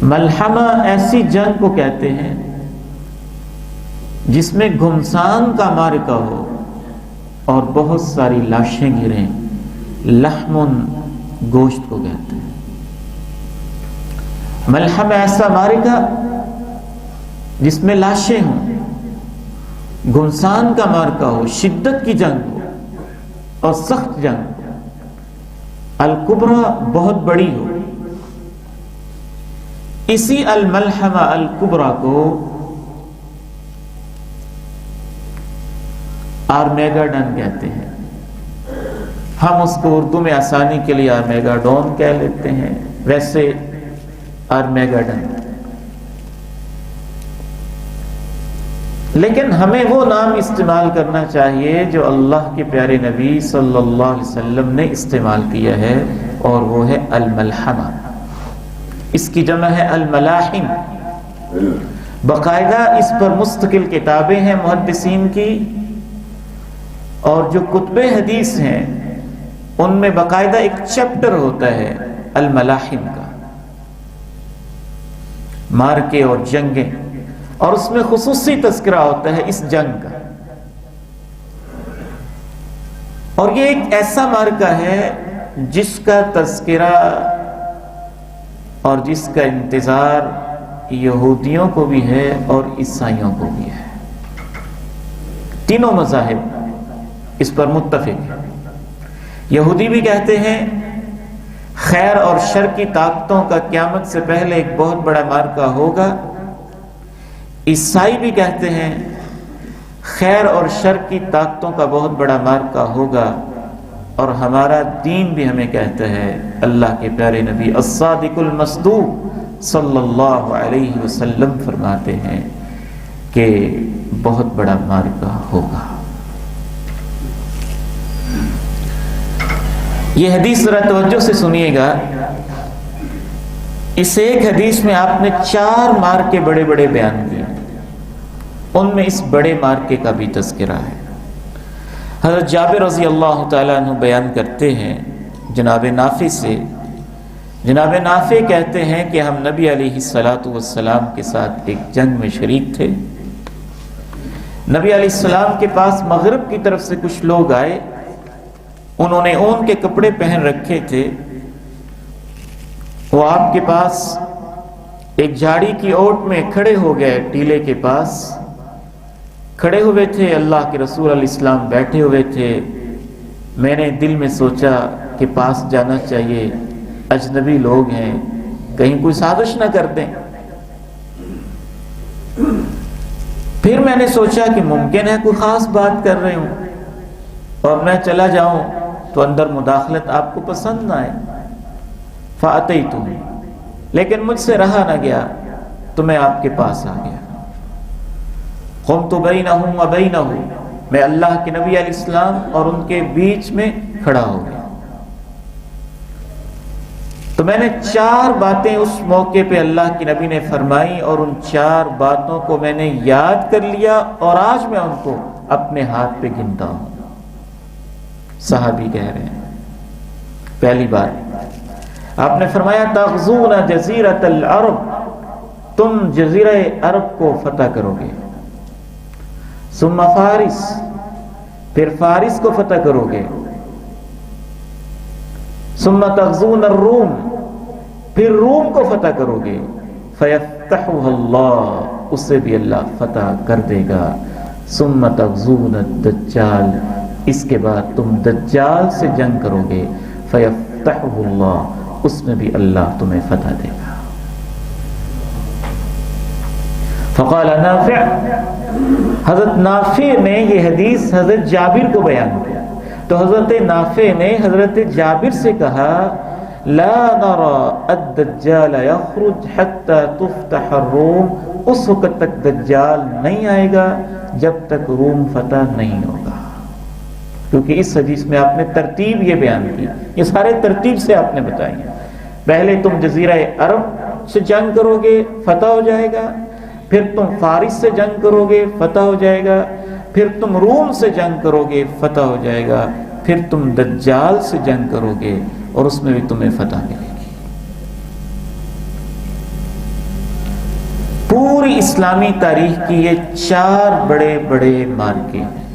ملحمہ ایسی جنگ کو کہتے ہیں جس میں گھمسان کا معرکہ ہو اور بہت ساری لاشیں گریں، لحم گوشت کو کہتے ہیں۔ ملحمہ ایسا معرکہ جس میں لاشیں ہوں، گھمسان کا معرکہ ہو، شدت کی جنگ ہو اور سخت جنگ ہو، الکبریٰ بہت بڑی ہو۔ اسی الملحمہ الکبریٰ کو آرمیگاڈن کہتے ہیں۔ ہم اس کو اردو میں آسانی کے لیے آرمیگاڈون کہہ لیتے ہیں، ویسے آرمیگاڈن، لیکن ہمیں وہ نام استعمال کرنا چاہیے جو اللہ کے پیارے نبی صلی اللہ علیہ وسلم نے استعمال کیا ہے، اور وہ ہے الملحمہ۔ اس کی جمع ہے الملاحم۔ باقاعدہ اس پر مستقل کتابیں ہیں محدثین کی، اور جو کتب حدیث ہیں ان میں باقاعدہ ایک چیپٹر ہوتا ہے الملاحم کا، مارکے اور جنگیں، اور اس میں خصوصی تذکرہ ہوتا ہے اس جنگ کا۔ اور یہ ایک ایسا مارکہ ہے جس کا تذکرہ اور جس کا انتظار یہودیوں کو بھی ہے اور عیسائیوں کو بھی ہے۔ تینوں مذاہب اس پر متفق ہیں۔ یہودی بھی کہتے ہیں خیر اور شر کی طاقتوں کا قیامت سے پہلے ایک بہت بڑا مارکہ ہوگا۔ عیسائی بھی کہتے ہیں خیر اور شر کی طاقتوں کا بہت بڑا مارکہ ہوگا، اور ہمارا دین بھی ہمیں کہتا ہے، اللہ کے پیارے نبی الصادق المصدوق صلی اللہ علیہ وسلم فرماتے ہیں کہ بہت بڑا مارکہ ہوگا۔ یہ حدیث ذرا توجہ سے سنیے گا۔ اس ایک حدیث میں آپ نے 4 مارکے بڑے بڑے بیان کیے، ان میں اس بڑے مارکے کا بھی تذکرہ ہے۔ حضرت جابر رضی اللہ تعالیٰ عنہ بیان کرتے ہیں جناب نافع سے، جناب نافع کہتے ہیں کہ ہم نبی علیہ الصلاۃ والسلام کے ساتھ ایک جنگ میں شریک تھے۔ نبی علیہ السلام کے پاس مغرب کی طرف سے کچھ لوگ آئے، انہوں نے اون کے کپڑے پہن رکھے تھے، وہ آپ کے پاس ایک جھاڑی کی اوٹ میں کھڑے ہو گئے، ٹیلے کے پاس کھڑے ہوئے تھے، اللہ کے رسول علیہ السلام بیٹھے ہوئے تھے۔ میں نے دل میں سوچا کہ پاس جانا چاہیے، اجنبی لوگ ہیں، کہیں کوئی سازش نہ کر دیں۔ پھر میں نے سوچا کہ ممکن ہے کوئی خاص بات کر رہے ہوں، اور میں چلا جاؤں تو اندر مداخلت آپ کو پسند نہ آئے۔ فَأَتَيْتُهُ، لیکن مجھ سے رہا نہ گیا تو میں آپ کے پاس آ گیا۔ قُمْتُ بَيْنَهُمْ وَبَيْنَهُ، میں اللہ کے نبی علیہ السلام اور ان کے بیچ میں کھڑا ہو گیا۔ تو میں نے 4 باتیں اس موقع پہ اللہ کے نبی نے فرمائی، اور ان 4 باتوں کو میں نے یاد کر لیا، اور آج میں ان کو اپنے ہاتھ پہ گنتا ہوں۔ صحابی کہہ رہے ہیں، پہلی بات آپ نے فرمایا تغزون جزیرۃ العرب، تم جزیرہ عرب کو فتح کرو گے۔ ثم فارس، پھر فارس کو فتح کرو گے۔ ثم تغزون الروم، پھر روم کو فتح کرو گے۔ فیفتحها اللہ، اسے بھی اللہ فتح کر دے گا۔ ثم تغزون الدجال، اس کے بعد تم دجال سے جنگ کرو گے۔ فیفتحه اللہ، اس میں بھی اللہ تمہیں فتح دے گا۔ فقال نافع، حضرت نافع نے یہ حدیث حضرت جابر کو بیان کیا، تو حضرت نافع نے حضرت جابر سے کہا لا نرى الدجال يخرج حتى تفتح الروم، اس وقت تک دجال نہیں آئے گا جب تک روم فتح نہیں ہوگا۔ کیونکہ اس حدیث میں آپ نے ترتیب یہ بیان کی، یہ سارے ترتیب سے آپ نے بتائی ہیں۔ پہلے تم جزیرہ عرب سے جنگ کرو گے، فتح ہو جائے گا، پھر تم فارس سے جنگ کرو گے، فتح ہو جائے گا، پھر تم روم سے جنگ کرو گے، فتح ہو جائے گا، پھر تم دجال سے جنگ کرو گے اور اس میں بھی تمہیں فتح ملے گی۔ اسلامی تاریخ کی یہ 4 بڑے بڑے مارکے ہیں۔